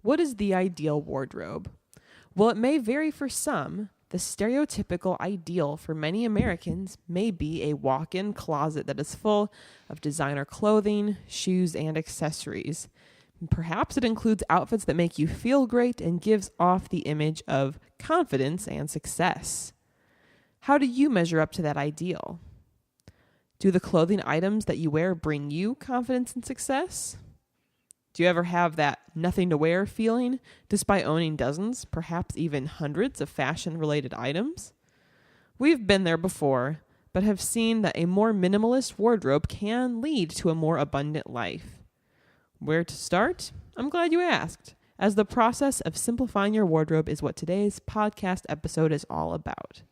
What is the ideal wardrobe? Well, it may vary for some. The stereotypical ideal for many Americans may be a walk-in closet that is full of designer clothing, shoes, and accessories. Perhaps it includes outfits that make you feel great and gives off the image of confidence and success. How do you measure up to that ideal? Do the clothing items that you wear bring you confidence and success? Do you ever have that nothing to wear feeling despite owning dozens, perhaps even hundreds of fashion-related items? We've been there before, but have seen that a more minimalist wardrobe can lead to a more abundant life. Where to start? I'm glad you asked, as the process of simplifying your wardrobe is what today's podcast episode is all about.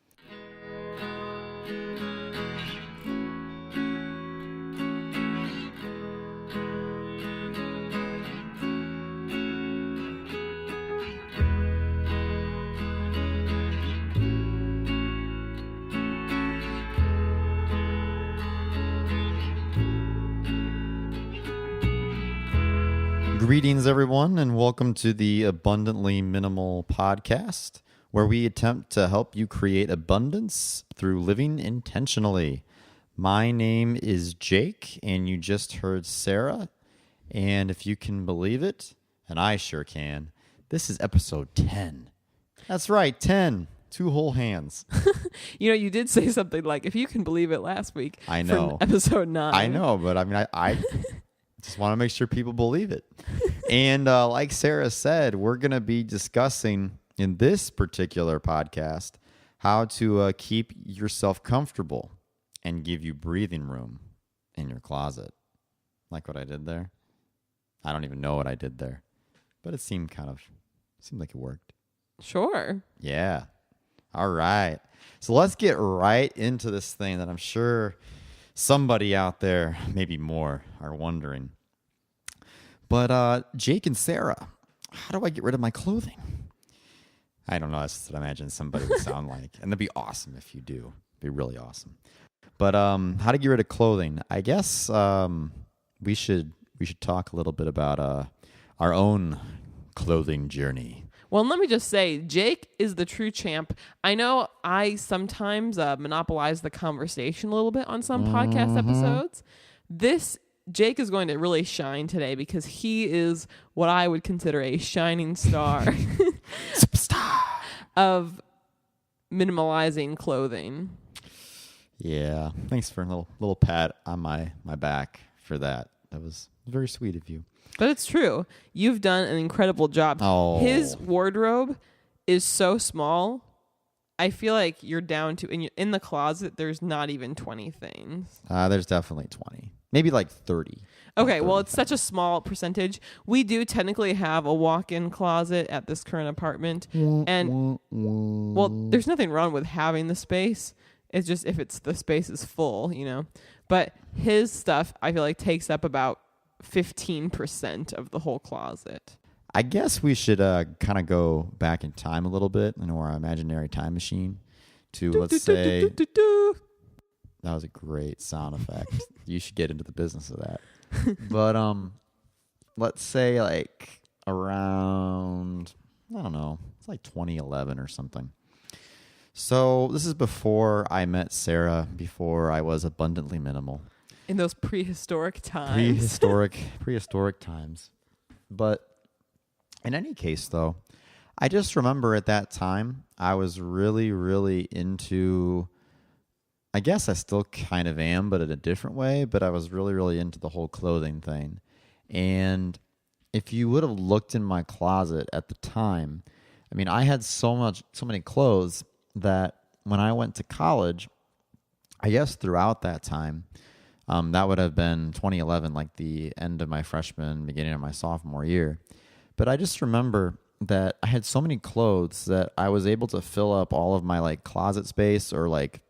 Greetings, everyone, and welcome to the Abundantly Minimal podcast, where we attempt to help you create abundance through living intentionally. My name is Jake, and you just heard Sarah, and if you can believe it, and I sure can, this is episode 10. That's right, 10. 2 whole hands. You did say something like, if you can believe it, last week. I know. From episode 9. I know, but I just want to make sure people believe it. And like Sarah said, we're going to be discussing in this particular podcast how to keep yourself comfortable and give you breathing room in your closet. Like what I did there? I don't even know what I did there, but it seemed like it worked. Sure. Yeah. All right. So let's get right into this thing that I'm sure somebody out there, maybe more, are wondering. But Jake and Sarah, how do I get rid of my clothing? I don't know. That's what I imagine somebody would sound like. And that'd be awesome if you do. It'd be really awesome. But how to get rid of clothing? I guess we should talk a little bit about our own clothing journey. Well, let me just say, Jake is the true champ. I know I sometimes monopolize the conversation a little bit on some podcast episodes. Jake is going to really shine today because he is what I would consider a shining star Superstar of minimalizing clothing. Yeah. Thanks for a little pat on my back for that. That was very sweet of you. But it's true. You've done an incredible job. Oh. His wardrobe is so small. I feel like you're down to, in the closet, there's not even 20 things. There's definitely 20. Maybe like 30. Okay, 30 well, it's such a small percentage. We do technically have a walk-in closet at this current apartment. And, well, there's nothing wrong with having the space. It's just if the space is full, But his stuff, I feel like, takes up about 15% of the whole closet. I guess we should kind of go back in time a little bit in our imaginary time machine to, let's say... That was a great sound effect. You should get into the business of that. But let's say like around, I don't know, it's like 2011 or something. So this is before I met Sarah, before I was abundantly minimal. In those prehistoric times. Prehistoric times. But in any case, though, I just remember at that time I was really, really into... I guess I still kind of am, but in a different way. But I was really, really into the whole clothing thing. And if you would have looked in my closet at the time, I mean, I had so many clothes that when I went to college, I guess throughout that time, that would have been 2011, like the end of my freshman, beginning of my sophomore year. But I just remember that I had so many clothes that I was able to fill up all of my like closet space, or like,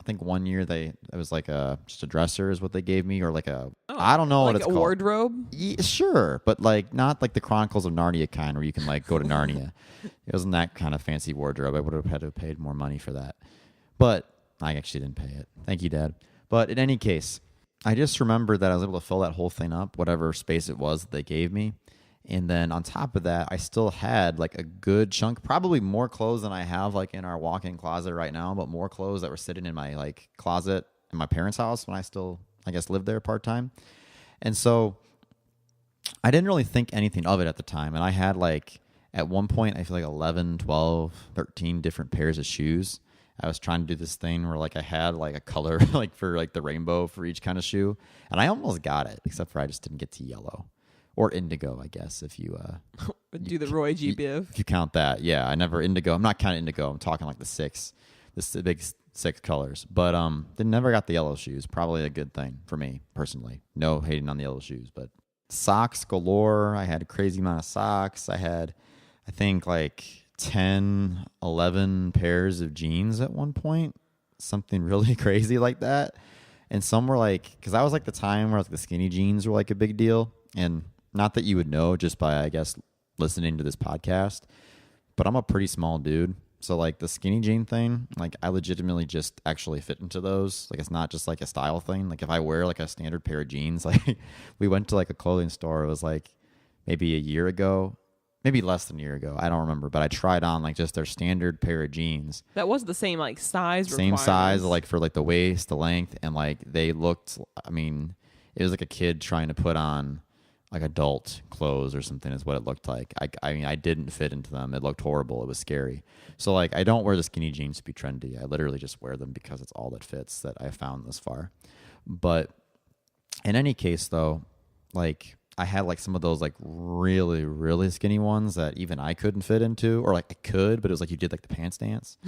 I think one year it was like just a dresser is what they gave me, or like I don't know what it's called. Like a wardrobe? Yeah, sure, but like not like the Chronicles of Narnia kind where you can like go to Narnia. It wasn't that kind of fancy wardrobe. I would have had to have paid more money for that. But I actually didn't pay it. Thank you, Dad. But in any case, I just remember that I was able to fill that whole thing up, whatever space it was that they gave me. And then on top of that, I still had like a good chunk, probably more clothes than I have like in our walk-in closet right now, but more clothes that were sitting in my like closet in my parents' house when I still, I guess, lived there part-time. And so I didn't really think anything of it at the time. And I had like, at one point, I feel like 11, 12, 13 different pairs of shoes. I was trying to do this thing where like I had like a color like for like the rainbow for each kind of shoe. And I almost got it, except for I just didn't get to yellow or indigo, I guess, if you do the Roy G. Biv. If you count that. Yeah, I never indigo. I'm not counting indigo. I'm talking like the big six colors. But they never got the yellow shoes. Probably a good thing for me personally. No hating on the yellow shoes, but socks galore. I had a crazy amount of socks. I had, I think, like 10, 11 pairs of jeans at one point. Something really crazy like that. And some were like, because that was like the time where like the skinny jeans were like a big deal. And not that you would know just by, I guess, listening to this podcast, but I'm a pretty small dude. So like the skinny jean thing, like I legitimately just actually fit into those. Like it's not just like a style thing. Like if I wear like a standard pair of jeans, like we went to like a clothing store. It was like maybe a year ago, maybe less than a year ago. I don't remember, but I tried on like just their standard pair of jeans. That was the same like size. Same size, like for like the waist, the length, and like they looked, I mean, it was like a kid trying to put on like adult clothes or something is what it looked like. I mean, I didn't fit into them. It looked horrible. It was scary. So like, I don't wear the skinny jeans to be trendy. I literally just wear them because it's all that fits that I found this far. But in any case though, like I had like some of those like really, really skinny ones that even I couldn't fit into, or like I could, but it was like you did like the pants dance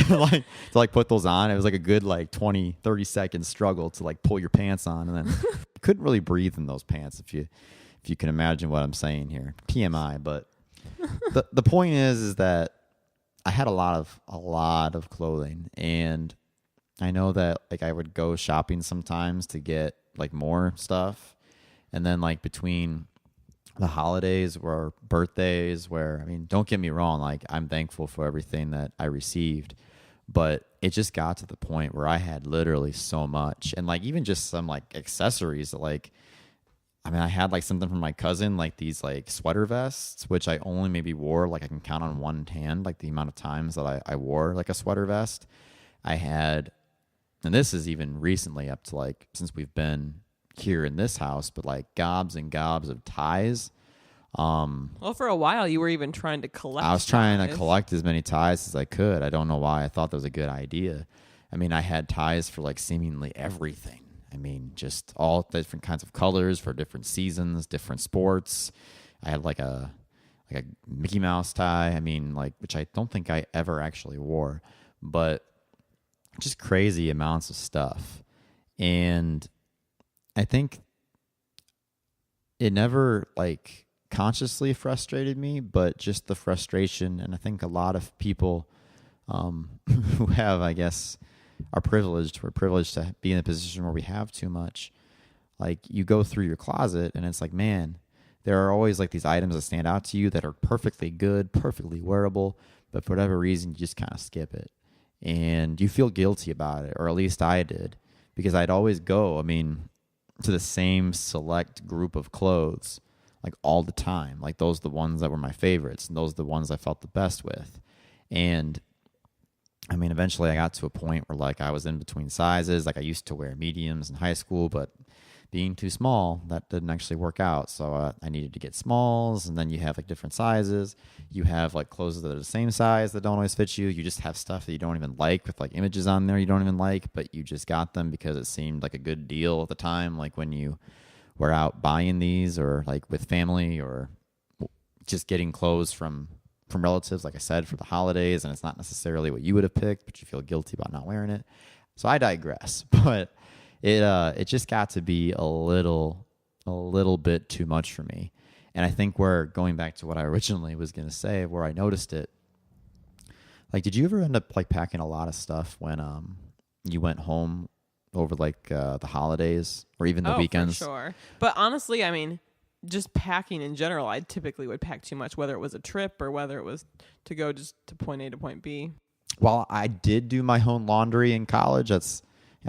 like to like put those on. It was like a good like 20, 30 second struggle to like pull your pants on, and then you couldn't really breathe in those pants if you can imagine what I'm saying here. TMI, but the point is that I had a lot of clothing, and I know that like I would go shopping sometimes to get like more stuff. And then like between the holidays or birthdays where, I mean, don't get me wrong, like I'm thankful for everything that I received, but it just got to the point where I had literally so much. And like even just some like accessories that like, I mean, I had like something from my cousin, like these like sweater vests, which I only maybe wore, like I can count on one hand, like the amount of times that I wore like a sweater vest. I had, and this is even recently up to like, since we've been here in this house, but like gobs and gobs of ties. Well, for a while you were even trying to collect. I was trying to collect as many ties as I could. I don't know why I thought that was a good idea. I mean, I had ties for like seemingly everything. I mean, just all different kinds of colors for different seasons, different sports. I had like a Mickey Mouse tie. I mean, like, which I don't think I ever actually wore, but just crazy amounts of stuff. And I think it never like consciously frustrated me, but just the frustration. And I think a lot of people who have, I guess, are privileged. We're privileged to be in a position where we have too much. Like you go through your closet and it's like, man, there are always like these items that stand out to you that are perfectly good, perfectly wearable, but for whatever reason, you just kind of skip it. And you feel guilty about it, or at least I did, because I'd always go, I mean, to the same select group of clothes like all the time. Like those are the ones that were my favorites, and those are the ones I felt the best with. And I mean, eventually I got to a point where like I was in between sizes. Like I used to wear mediums in high school, but being too small, that didn't actually work out. So I needed to get smalls, and then you have like different sizes. You have like clothes that are the same size that don't always fit you. You just have stuff that you don't even like with like images on there you don't even like, but you just got them because it seemed like a good deal at the time. Like when you were out buying these, or like with family, or just getting clothes from relatives, like I said, for the holidays, and it's not necessarily what you would have picked, but you feel guilty about not wearing it. So I digress, but it just got to be a little bit too much for me. And I think we're going back to what I originally was going to say, where I noticed it. Like, did you ever end up like packing a lot of stuff when you went home over like the holidays or even the weekends? For sure. But honestly, I mean, just packing in general, I typically would pack too much, whether it was a trip or whether it was to go just to point A to point B. Well, I did do my own laundry in college.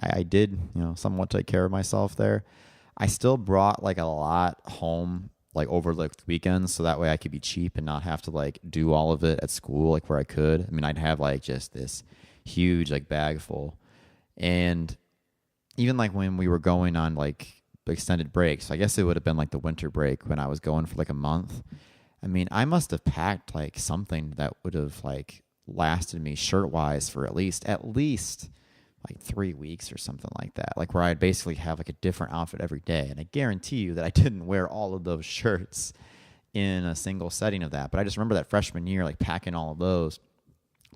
I did, somewhat take care of myself there. I still brought like a lot home like over like weekends, so that way I could be cheap and not have to like do all of it at school, like where I could. I mean, I'd have like just this huge like bag full. And even like when we were going on like extended breaks, I guess it would have been like the winter break when I was going for like a month. I mean, I must have packed like something that would have like lasted me shirt wise for at least like 3 weeks or something like that. Like where I'd basically have like a different outfit every day. And I guarantee you that I didn't wear all of those shirts in a single setting of that. But I just remember that freshman year, like packing all of those,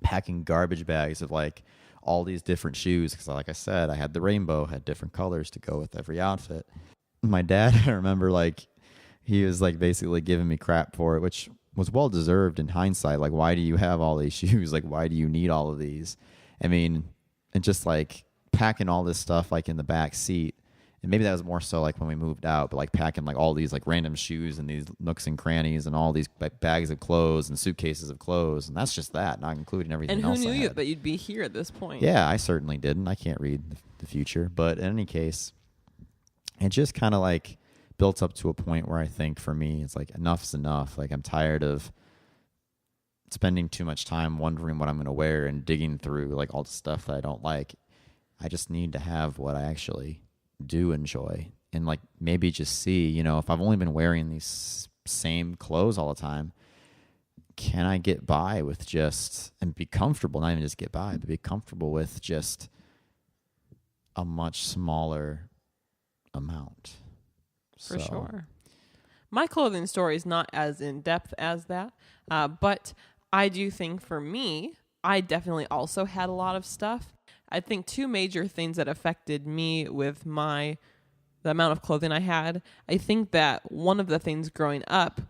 packing garbage bags of like all these different shoes. Because like I said, I had the rainbow, had different colors to go with every outfit. My dad, I remember like, he was like basically giving me crap for it, which was well deserved in hindsight. Like, why do you have all these shoes? Like, why do you need all of these? I mean, and just like packing all this stuff like in the back seat. And maybe that was more so like when we moved out, but like packing like all these like random shoes and these nooks and crannies and all these like bags of clothes and suitcases of clothes. And that's just that, not including everything else. And who knew that you'd be here at this point? Yeah, I certainly didn't. I can't read the future. But in any case, it just kind of like built up to a point where I think for me, it's like enough's enough. Like I'm tired of spending too much time wondering what I'm going to wear and digging through like all the stuff that I don't like. I just need to have what I actually do enjoy and like maybe just see, you know, if I've only been wearing these same clothes all the time, can I get by with just and be comfortable, not even just get by, but be comfortable with just a much smaller amount. For sure. My clothing story is not as in-depth as that, but I do think for me, I definitely also had a lot of stuff. I think two major things that affected me with the amount of clothing I had. I think that one of the things growing up,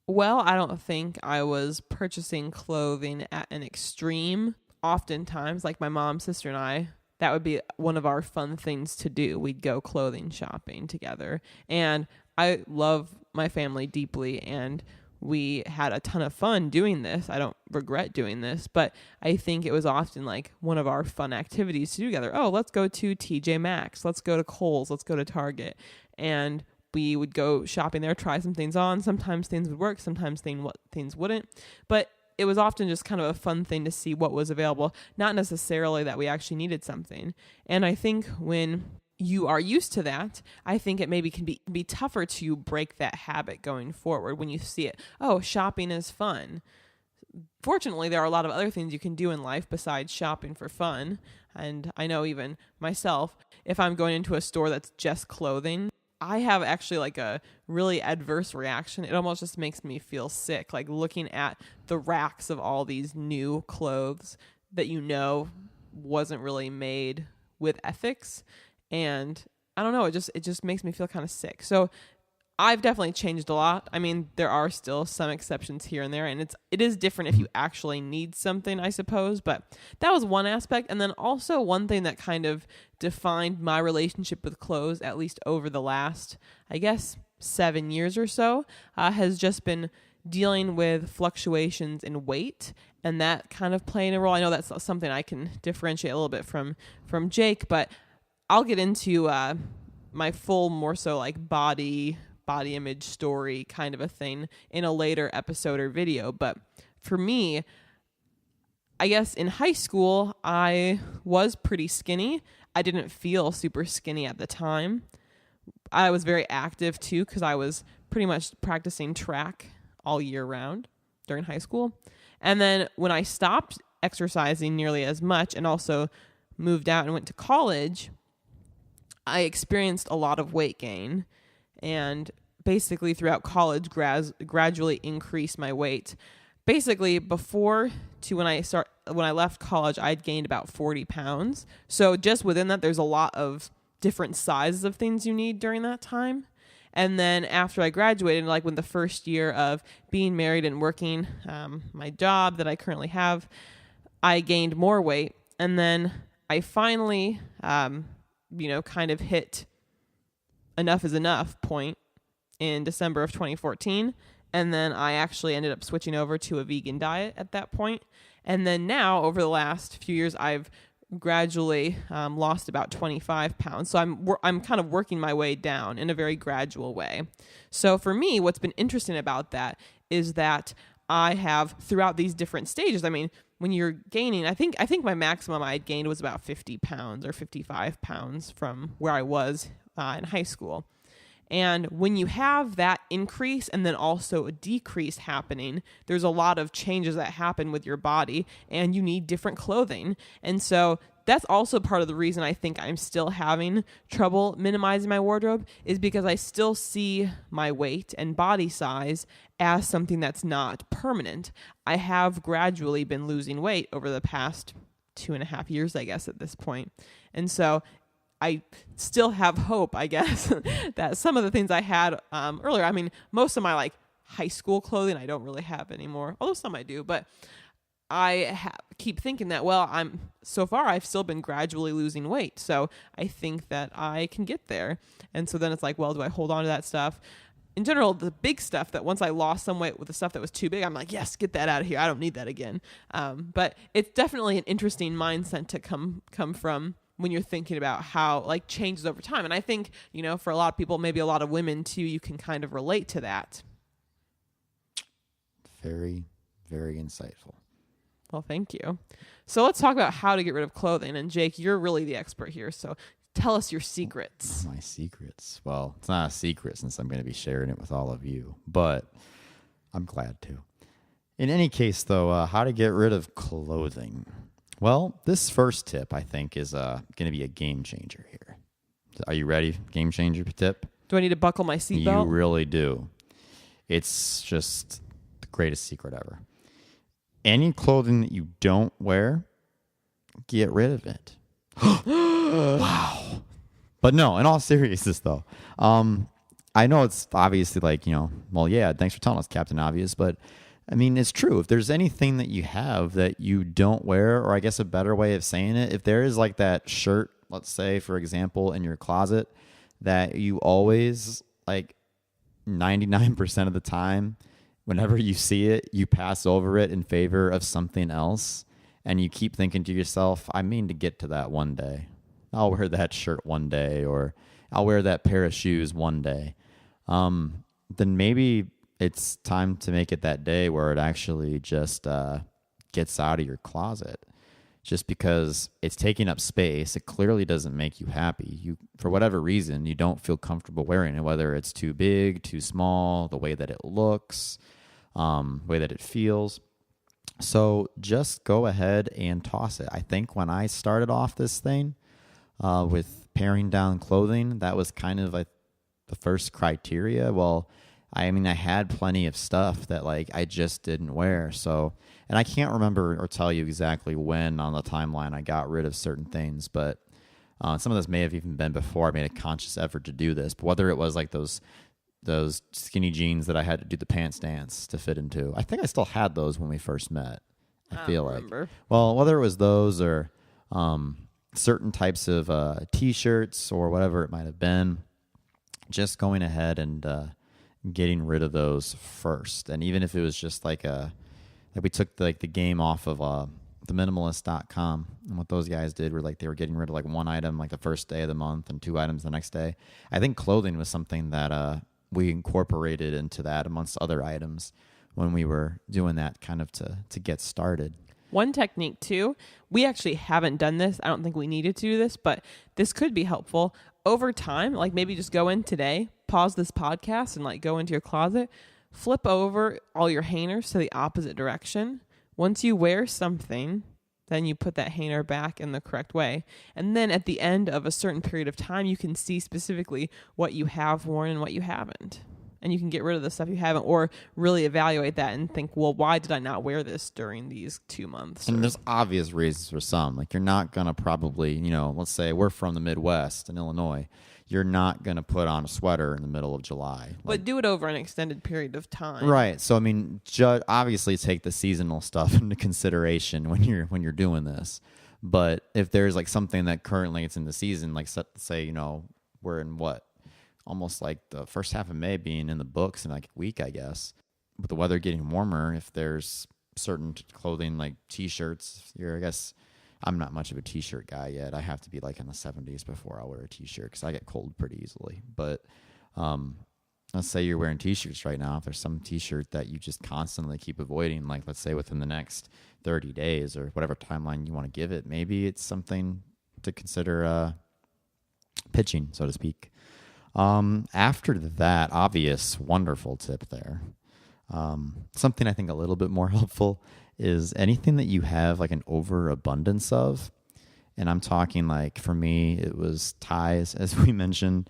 well, I don't think I was purchasing clothing at an extreme. Oftentimes, like my mom, sister, and I, that would be one of our fun things to do. We'd go clothing shopping together. And I love my family deeply, and we had a ton of fun doing this. I don't regret doing this, but I think it was often like one of our fun activities to do together. Oh, let's go to TJ Maxx. Let's go to Kohl's. Let's go to Target. And we would go shopping there, try some things on. Sometimes things would work. Sometimes things wouldn't. But it was often just kind of a fun thing to see what was available, not necessarily that we actually needed something. And I think when you are used to that, I think it maybe can be tougher to break that habit going forward when you see it. Oh, shopping is fun. Fortunately, there are a lot of other things you can do in life besides shopping for fun. And I know even myself, if I'm going into a store that's just clothing, I have actually like a really adverse reaction. It almost just makes me feel sick, like looking at the racks of all these new clothes that you know wasn't really made with ethics. And I don't know, it just makes me feel kind of sick. So I've definitely changed a lot. I mean, there are still some exceptions here and there, and it is different if you actually need something, I suppose. But that was one aspect. And then also one thing that kind of defined my relationship with clothes, at least over the last, I guess, 7 years or so, has just been dealing with fluctuations in weight, and that kind of playing a role. I know that's something I can differentiate a little bit from Jake, but I'll get into my full, more so like body image story kind of a thing in a later episode or video. But for me, I guess in high school, I was pretty skinny. I didn't feel super skinny at the time. I was very active too, because I was pretty much practicing track all year round during high school. And then when I stopped exercising nearly as much and also moved out and went to college, I experienced a lot of weight gain, and basically throughout college gradually increased my weight. Basically when I left college, I'd gained about 40 pounds. So just within that, there's a lot of different sizes of things you need during that time. And then after I graduated, like when the first year of being married and working my job that I currently have, I gained more weight. And then I finally, kind of hit enough is enough point in December of 2014. And then I actually ended up switching over to a vegan diet at that point. And then now, over the last few years, I've gradually lost about 25 pounds. So I'm kind of working my way down in a very gradual way. So for me, what's been interesting about that is that I have throughout these different stages. I mean, when you're gaining, I think my maximum I had gained was about 50 pounds or 55 pounds from where I was in high school. And when you have that increase and then also a decrease happening, there's a lot of changes that happen with your body and you need different clothing. And so that's also part of the reason I think I'm still having trouble minimizing my wardrobe, is because I still see my weight and body size as something that's not permanent. I have gradually been losing weight over the past 2.5 years, I guess, at this point. And so I still have hope, I guess, that some of the things I had earlier, I mean, most of my like high school clothing I don't really have anymore, although some I do, but I keep thinking that, well, so far I've still been gradually losing weight. So I think that I can get there. And so then it's like, well, do I hold on to that stuff? In general, the big stuff that once I lost some weight with the stuff that was too big, I'm like, yes, get that out of here. I don't need that again. But it's definitely an interesting mindset to come from when you're thinking about how like changes over time. And I think, for a lot of people, maybe a lot of women too, you can kind of relate to that. Very, very insightful. Well, thank you. So let's talk about how to get rid of clothing. And Jake, you're really the expert here. So tell us your secrets. My secrets. Well, it's not a secret since I'm going to be sharing it with all of you, but I'm glad to. In any case, though, how to get rid of clothing. Well, this first tip, I think, is going to be a game changer here. Are you ready? Game changer tip? Do I need to buckle my seatbelt? You really do. It's just the greatest secret ever. Any clothing that you don't wear, get rid of it. Wow. But no, in all seriousness, though, I know it's obviously like, well, yeah, thanks for telling us, Captain Obvious, but I mean, it's true. If there's anything that you have that you don't wear, or I guess a better way of saying it, if there is like that shirt, let's say, for example, in your closet that you always, like 99% of the time, whenever you see it, you pass over it in favor of something else, and you keep thinking to yourself, I mean to get to that one day. I'll wear that shirt one day, or I'll wear that pair of shoes one day. Then maybe it's time to make it that day where it actually just gets out of your closet. Just because it's taking up space, it clearly doesn't make you happy. You, for whatever reason, you don't feel comfortable wearing it, whether it's too big, too small, the way that it looks, the way that it feels. So just go ahead and toss it. I think when I started off this thing with paring down clothing, that was kind of like the first criteria. Well, I mean, I had plenty of stuff that like I just didn't wear. So, and I can't remember or tell you exactly when on the timeline I got rid of certain things, but some of this may have even been before I made a conscious effort to do this. But whether it was like those skinny jeans that I had to do the pants dance to fit into, I think I still had those when we first met. I feel like, well, whether it was those or certain types of T-shirts or whatever it might have been, just going ahead and getting rid of those first. And even if it was just like we took the game off of the minimalist.com, and what those guys did were like they were getting rid of like one item like the first day of the month and 2 items the next day. I think clothing was something that we incorporated into that amongst other items when we were doing that kind of to get started. One technique too, we actually haven't done this. I don't think we needed to do this, but this could be helpful. Over time, like maybe just go in today, pause this podcast and like go into your closet, flip over all your hangers to the opposite direction. Once you wear something, then you put that hanger back in the correct way. And then at the end of a certain period of time, you can see specifically what you have worn and what you haven't. And you can get rid of the stuff you haven't, or really evaluate that and think, well, why did I not wear this during these 2 months? And there's obvious reasons for some. Like you're not going to probably, let's say we're from the Midwest in Illinois. You're not going to put on a sweater in the middle of July. But do it over an extended period of time. Right. So, I mean, obviously take the seasonal stuff into consideration when you're doing this. But if there's like something that currently it's in the season, like say, we're in what? Almost like the first half of May being in the books in like a week, I guess. With the weather getting warmer, if there's certain clothing like T-shirts, I guess I'm not much of a t-shirt guy yet. I have to be like in the 70s before I'll wear a t-shirt because I get cold pretty easily. But let's say you're wearing t-shirts right now. If there's some t-shirt that you just constantly keep avoiding, like let's say within the next 30 days or whatever timeline you want to give it, maybe it's something to consider pitching, so to speak. After that, obvious, wonderful tip there. Something I think a little bit more helpful is anything that you have like an overabundance of. And I'm talking like, for me, it was ties, as we mentioned,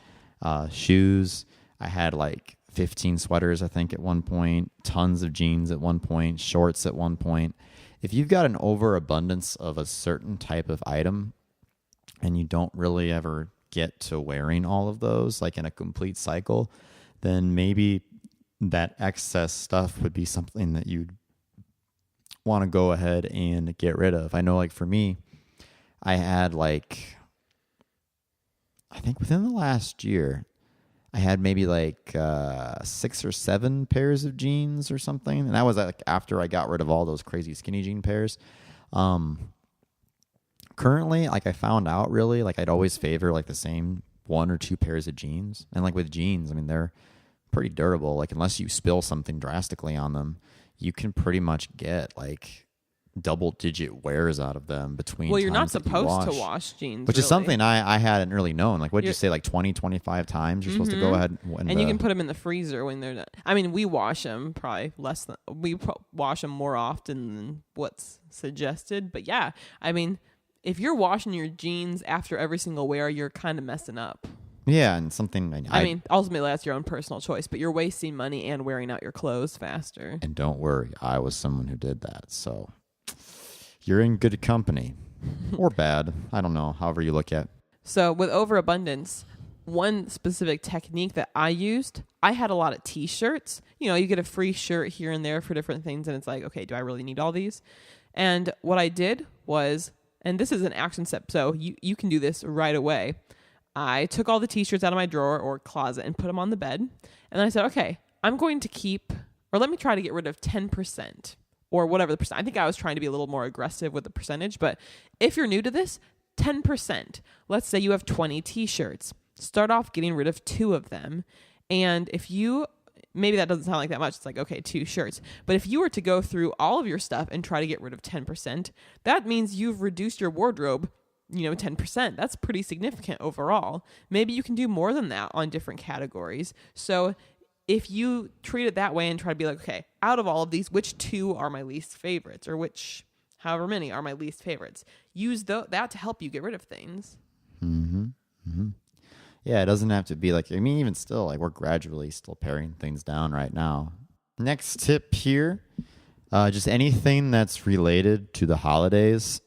shoes. I had like 15 sweaters, I think, at one point, tons of jeans at one point, shorts at one point. If you've got an overabundance of a certain type of item and you don't really ever get to wearing all of those, like in a complete cycle, then maybe that excess stuff would be something that you'd want to go ahead and get rid of. I know, like for me, I had like, I think within the last year, I had maybe like 6 or 7 pairs of jeans or something. And that was like after I got rid of all those crazy skinny jean pairs. Currently, like I found out really, like I'd always favor like the same 1 or 2 pairs of jeans. And like with jeans, I mean, they're pretty durable. Like unless you spill something drastically on them, you can pretty much get like double-digit wears out of them between Well, you're not times that you supposed to wash jeans, which really. is something I hadn't really known. Like, what'd you say, like 20, 25 times you're supposed to go ahead and you can put them in the freezer when they're not. I mean, we wash them probably less than, wash them more often than what's suggested. But yeah, I mean, if you're washing your jeans after every single wear, you're kind of messing up. Yeah, and something... I mean, ultimately, that's your own personal choice, but you're wasting money and wearing out your clothes faster. And don't worry, I was someone who did that, so you're in good company. Or bad. I don't know, however you look at it. So with overabundance, one specific technique that I used, I had a lot of t-shirts. You know, you get a free shirt here and there for different things, and it's like, okay, do I really need all these? And what I did was, and this is an action step, so you can do this right away. I took all the t-shirts out of my drawer or closet and put them on the bed. And then I said, okay, I'm going to keep, or let me try to get rid of 10% or whatever the percent. I think I was trying to be a little more aggressive with the percentage, but if you're new to this, 10%. Let's say you have 20 t-shirts. Start off getting rid of 2 of them. And if you, maybe that doesn't sound like that much. It's like, okay, 2 shirts. But if you were to go through all of your stuff and try to get rid of 10%, that means you've reduced your wardrobe 10%. That's pretty significant overall. Maybe you can do more than that on different categories. So if you treat it that way and try to be like, okay, out of all of these, which 2 are my least favorites, or which however many are my least favorites, use that to help you get rid of things. Yeah, it doesn't have to be like, I mean, even still, like we're gradually still paring things down right now. Next tip here, just anything that's related to the holidays.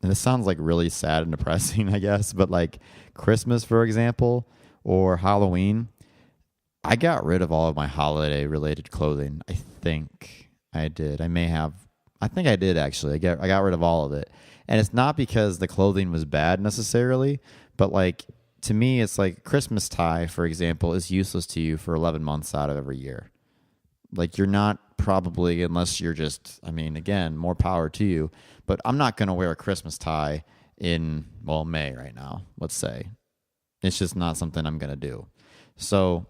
And this sounds like really sad and depressing, I guess, but like Christmas, for example, or Halloween, I got rid of all of my holiday-related clothing. I think I did. I think I did, actually. I got rid of all of it. And it's not because the clothing was bad necessarily, but like to me, it's like Christmas tie, for example, is useless to you for 11 months out of every year. Like you're not probably, unless you're just, I mean, again, more power to you, but I'm not going to wear a Christmas tie in, well, May right now, let's say. It's just not something I'm going to do. So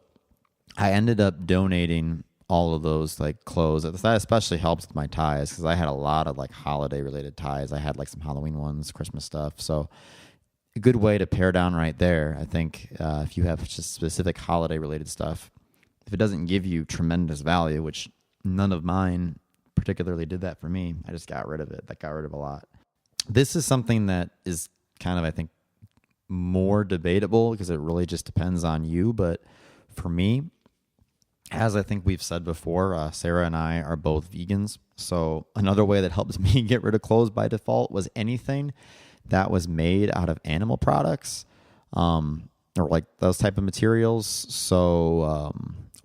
I ended up donating all of those like clothes. That especially helps with my ties because I had a lot of like holiday related ties. I had like some Halloween ones, Christmas stuff. So a good way to pare down right there. I think if you have just specific holiday related stuff, if it doesn't give you tremendous value, which none of mine particularly did that for me, I just got rid of it. That got rid of a lot. This is something that is kind of, I think, more debatable because it really just depends on you. But for me, as I think we've said before, Sarah and I are both vegans. So another way that helps me get rid of clothes by default was anything that was made out of animal products or like those type of materials. So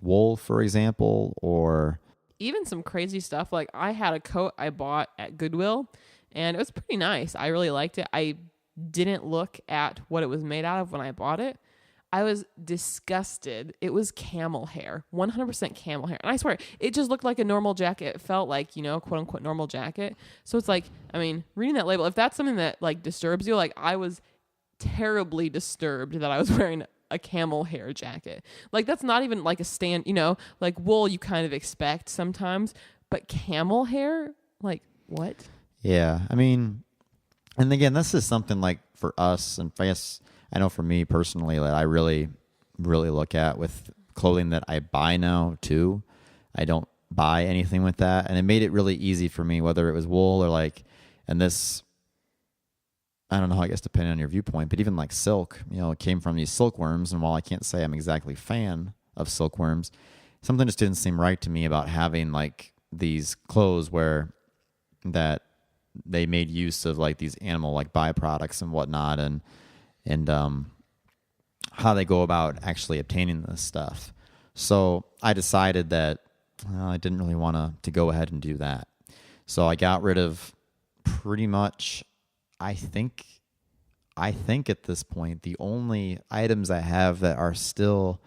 wool, for example, or even some crazy stuff. Like I had a coat I bought at Goodwill and it was pretty nice. I really liked it. I didn't look at what it was made out of when I bought it. I was disgusted. It was camel hair, 100% camel hair. And I swear, it just looked like a normal jacket. It felt like, quote unquote normal jacket. So it's like, I mean, reading that label, if that's something that like disturbs you, like I was terribly disturbed that I was wearing a camel hair jacket. Like that's not even like a stand, like wool you kind of expect sometimes, but camel hair, like what? Yeah. I mean, and again, this is something like for us, and I guess I know for me personally that I really, really look at with clothing that I buy now too. I don't buy anything with that. And it made it really easy for me, whether it was wool or like, and this, I don't know, I guess depending on your viewpoint, but even like silk, it came from these silkworms. And while I can't say I'm exactly a fan of silkworms, something just didn't seem right to me about having like these clothes where that they made use of like these animal like byproducts and whatnot, and how they go about actually obtaining this stuff. So I decided that I didn't really want to go ahead and do that. So I got rid of pretty much, I think at this point, the only items I have that are still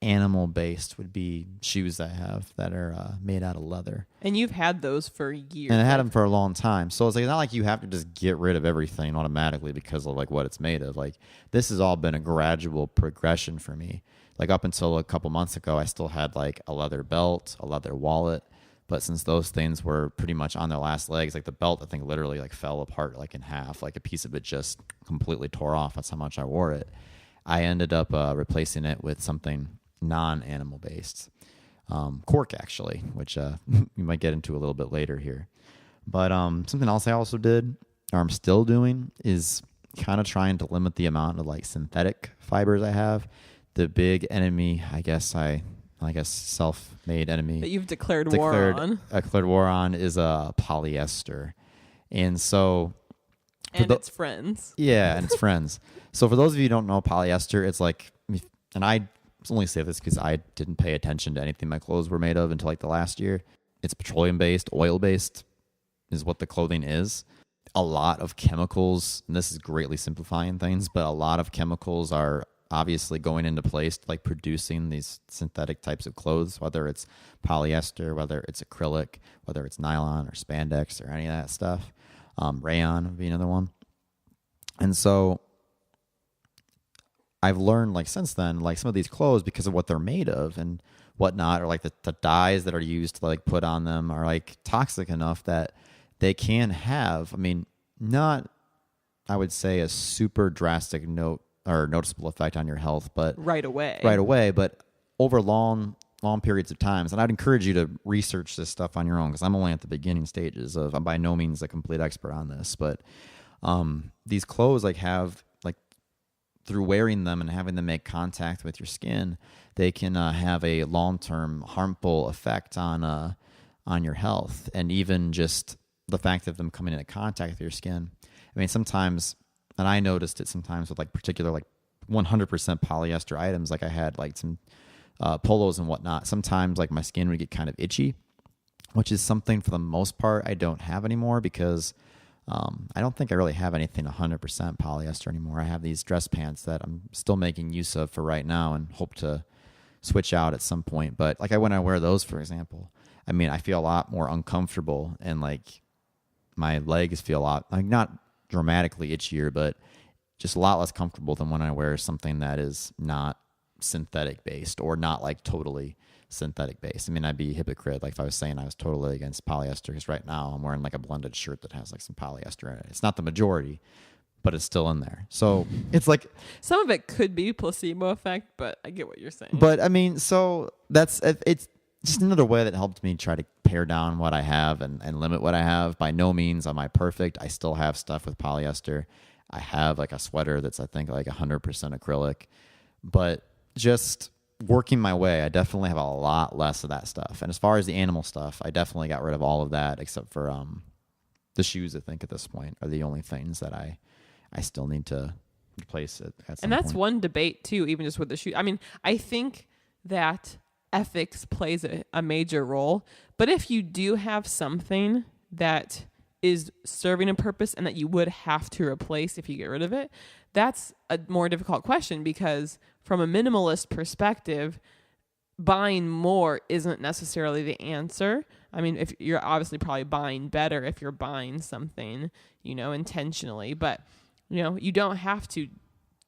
animal based would be shoes I have that are made out of leather. And you've had those for years. And I had them for a long time. So it's like not like you have to just get rid of everything automatically because of like what it's made of. Like this has all been a gradual progression for me. Like up until a couple months ago, I still had like a leather belt, a leather wallet. But since those things were pretty much on their last legs, like the belt, I think literally like fell apart like in half. Like a piece of it just completely tore off. That's how much I wore it. I ended up replacing it with something non-animal based, cork actually, which we might get into a little bit later here. But something else I also did, or I'm still doing, is kind of trying to limit the amount of like synthetic fibers I have. The big enemy, I guess self-made enemy that you've declared war on is polyester. And so and its friends. Yeah, and its friends. So for those of you who don't know polyester, it's like, and I only say this because I didn't pay attention to anything my clothes were made of until like the last year. It's petroleum-based, oil-based is what the clothing is. A lot of chemicals, and this is greatly simplifying things, but a lot of chemicals are obviously going into place to like producing these synthetic types of clothes, whether it's polyester, whether it's acrylic, whether it's nylon or spandex or any of that stuff. Rayon would be another one. And so I've learned like since then, like some of these clothes, because of what they're made of and whatnot, or like the dyes that are used to like put on them are like toxic enough that they can have, I mean, not, I would say a super drastic noticeable effect on your health, but right away, but over long periods of times. And I'd encourage you to research this stuff on your own, because I'm only at the beginning stages of, I'm by no means a complete expert on this, but these clothes like have, through wearing them and having them make contact with your skin, they can have a long-term harmful effect on your health. And even just the fact of them coming into contact with your skin. I mean, sometimes, and I noticed it sometimes with like particular like 100% polyester items, like I had like some polos and whatnot. Sometimes like my skin would get kind of itchy, which is something for the most part I don't have anymore, because I don't think I really have anything 100% polyester anymore. I have these dress pants that I'm still making use of for right now and hope to switch out at some point. But like when I wear those, for example, I mean, I feel a lot more uncomfortable, and like my legs feel a lot, like not dramatically itchier, but just a lot less comfortable than when I wear something that is not synthetic based or not like totally synthetic based. I mean, I'd be a hypocrite like if I was saying I was totally against polyester, because right now I'm wearing like a blended shirt that has like some polyester in it. It's not the majority, but it's still in there. So it's like some of it could be placebo effect, but I get what you're saying. But I mean, so it's just another way that helped me try to pare down what I have and limit what I have. By no means am I perfect. I still have stuff with polyester. I have like a sweater that's I think like 100% acrylic, but just working my way, I definitely have a lot less of that stuff. And as far as the animal stuff, I definitely got rid of all of that except for the shoes. I think at this point are the only things that I still need to replace it at some And that's point. one debate too, even just with the shoes. I mean, I think that ethics plays a major role, but if you do have something that is serving a purpose and that you would have to replace if you get rid of it, that's a more difficult question, because from a minimalist perspective, buying more isn't necessarily the answer. I mean, if you're obviously probably buying better if you're buying something, intentionally, but you don't have to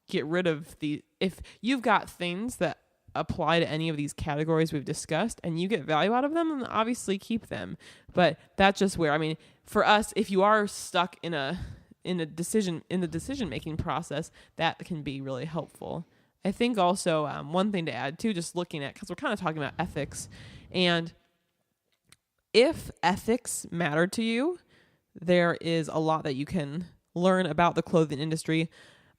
get rid of if you've got things that apply to any of these categories we've discussed and you get value out of them, then obviously keep them. But that's just where, I mean, for us, if you are stuck in the decision making process, that can be really helpful. I think also one thing to add too, just looking at, because we're kind of talking about ethics, and if ethics matter to you, there is a lot that you can learn about the clothing industry.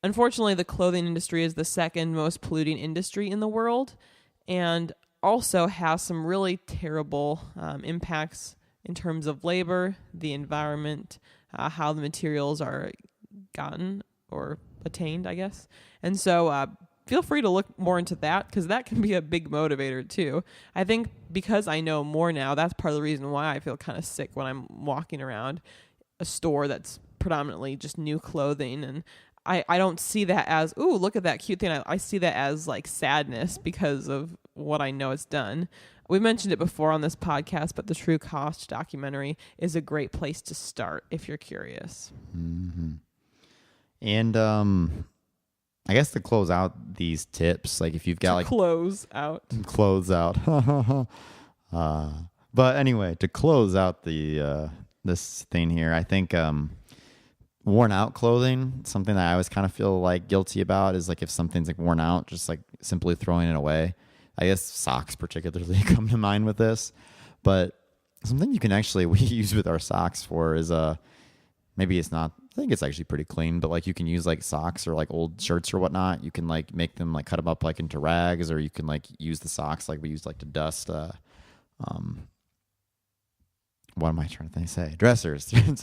Unfortunately, the clothing industry is the second most polluting industry in the world, and also has some really terrible impacts in terms of labor, the environment, how the materials are gotten or attained, I guess. And so feel free to look more into that, because that can be a big motivator too. I think because I know more now, that's part of the reason why I feel kind of sick when I'm walking around a store that's predominantly just new clothing, and I don't see that as, ooh, look at that cute thing. I see that as like sadness because of what I know it's done. We mentioned it before on this podcast, but the True Cost documentary is a great place to start if you're curious. Mm-hmm. And I guess to close out these tips, like if you've got close out. But anyway, to close out the this thing here, I think worn out clothing, something that I always kind of feel like guilty about is like if something's like worn out, just like simply throwing it away. I guess socks particularly come to mind with this, but something you can actually we use with our socks for is maybe it's not, I think it's actually pretty clean, but like you can use like socks or like old shirts or whatnot. You can like make them like cut them up like into rags, or you can like use the socks like we use like to dust what am I trying to say? Dressers. Just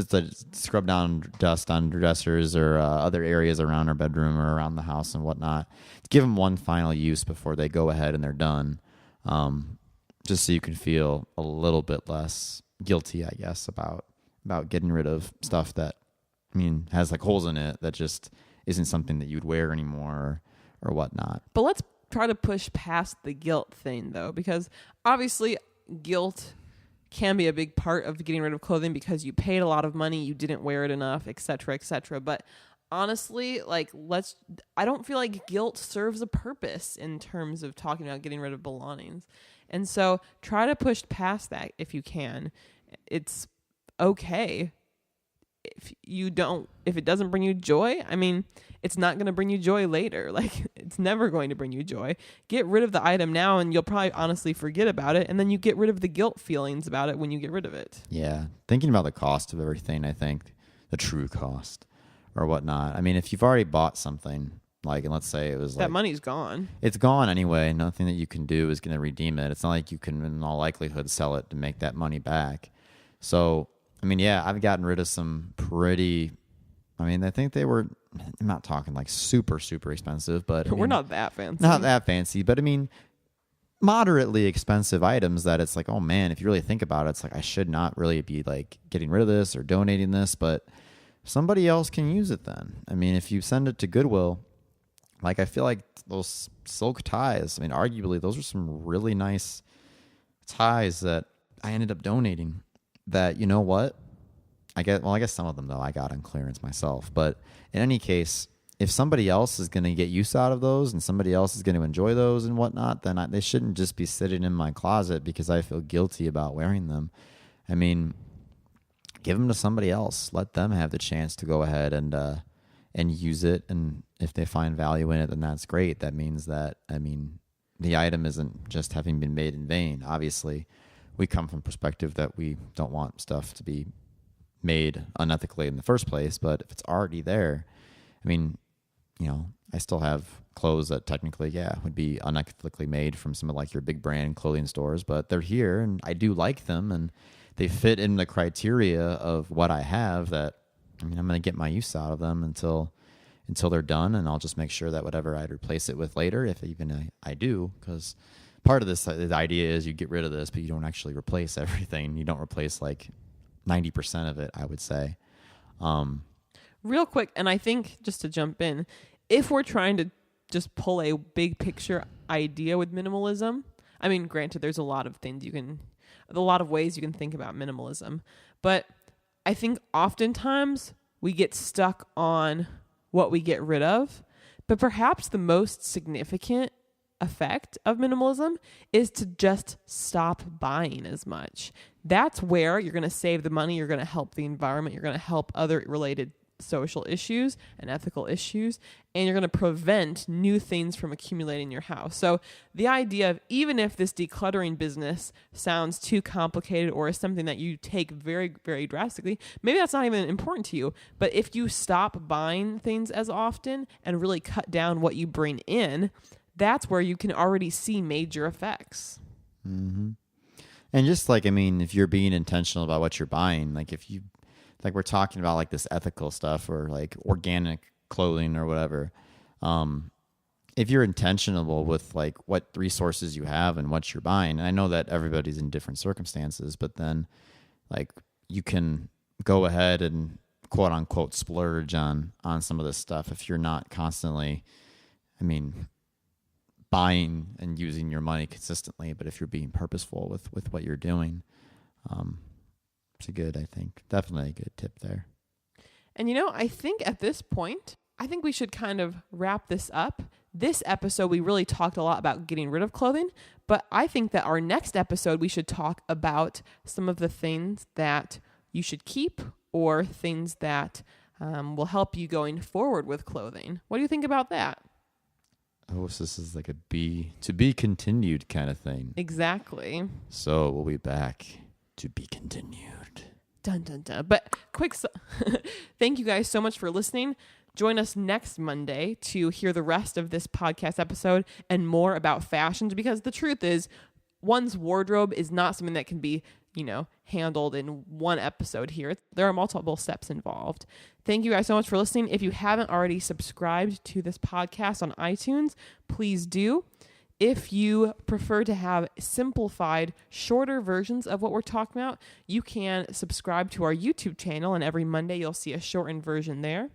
to scrub down dust on dressers or other areas around our bedroom or around the house and whatnot. To give them one final use before they go ahead and they're done. Just so you can feel a little bit less guilty, I guess, about getting rid of stuff that, I mean, has like holes in it that just isn't something that you'd wear anymore or whatnot. But let's try to push past the guilt thing, though, because obviously guilt can be a big part of getting rid of clothing because you paid a lot of money, you didn't wear it enough, et cetera, et cetera. But honestly, like, I don't feel like guilt serves a purpose in terms of talking about getting rid of belongings. And so try to push past that if you can. It's okay if it doesn't bring you joy. I mean, it's not going to bring you joy later. Like, it's never going to bring you joy. Get rid of the item now and you'll probably honestly forget about it, and then you get rid of the guilt feelings about it when you get rid of it. Yeah, thinking about the cost of everything, I think the true cost or whatnot. I mean, if you've already bought something, like, and let's say it was that money's gone. It's gone anyway. Nothing that you can do is going to redeem it. It's not like you can in all likelihood sell it to make that money back. So I mean, yeah, I've gotten rid of some pretty, I mean, I think they were, I'm not talking like super, super expensive, but we're not that fancy. Not that fancy, but I mean, moderately expensive items that it's like, oh man, if you really think about it, it's like, I should not really be like getting rid of this or donating this, but somebody else can use it then. I mean, if you send it to Goodwill, like I feel like those silk ties, I mean, arguably those are some really nice ties that I ended up donating. That, you know what, I guess some of them though I got on clearance myself, but in any case, if somebody else is going to get use out of those and somebody else is going to enjoy those and whatnot, then they shouldn't just be sitting in my closet because I feel guilty about wearing them. I mean, give them to somebody else. Let them have the chance to go ahead and use it, and if they find value in it, then that's great. That means that, I mean, the item isn't just having been made in vain. Obviously, we come from perspective that we don't want stuff to be made unethically in the first place, but if it's already there, I mean, you know, I still have clothes that technically, would be unethically made from some of like your big brand clothing stores, but they're here and I do like them and they fit in the criteria of what I have that, I mean, I'm going to get my use out of them until they're done, and I'll just make sure that whatever I'd replace it with later, if even I do, because part of this, the idea is you get rid of this, but you don't actually replace everything. You don't replace like 90% of it, I would say. Real quick, and I think just to jump in, if we're trying to just pull a big picture idea with minimalism, I mean, granted, there's a lot of ways you can think about minimalism, but I think oftentimes we get stuck on what we get rid of, but perhaps the most significant effect of minimalism is to just stop buying as much. That's where you're going to save the money, you're going to help the environment, you're going to help other related social issues and ethical issues, and you're going to prevent new things from accumulating in your house. So the idea of, even if this decluttering business sounds too complicated or is something that you take very, very drastically, maybe that's not even important to you. But if you stop buying things as often and really cut down what you bring in, that's where you can already see major effects. Mm-hmm. And just like, I mean, if you're being intentional about what you're buying, like we're talking about like this ethical stuff or like organic clothing or whatever. If you're intentional with like what resources you have and what you're buying, and I know that everybody's in different circumstances, but then like you can go ahead and quote unquote splurge on some of this stuff if you're not constantly, buying and using your money consistently, but if you're being purposeful with what you're doing, it's definitely a good tip there. And I think at this point, I think we should kind of wrap this up. This episode, we really talked a lot about getting rid of clothing, but I think that our next episode, we should talk about some of the things that you should keep or things that will help you going forward with clothing. What do you think about that? Oh, so this is like a to be continued kind of thing. Exactly. So we'll be back to be continued. Dun, dun, dun. But thank you guys so much for listening. Join us next Monday to hear the rest of this podcast episode and more about fashions, because the truth is, one's wardrobe is not something that can be, handled in one episode here. There are multiple steps involved. Thank you guys so much for listening. If you haven't already subscribed to this podcast on iTunes, please do. If you prefer to have simplified, shorter versions of what we're talking about, you can subscribe to our YouTube channel, and every Monday you'll see a shortened version there.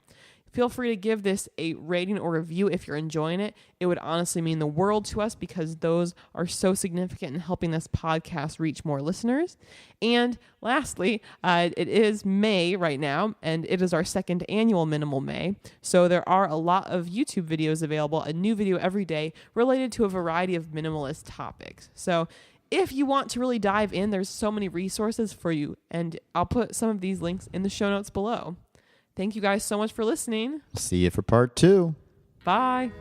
Feel free to give this a rating or review if you're enjoying it. It would honestly mean the world to us, because those are so significant in helping this podcast reach more listeners. And lastly, it is May right now, and it is our second annual Minimal May. So there are a lot of YouTube videos available, a new video every day related to a variety of minimalist topics. So if you want to really dive in, there's so many resources for you, and I'll put some of these links in the show notes below. Thank you guys so much for listening. See you for part 2. Bye.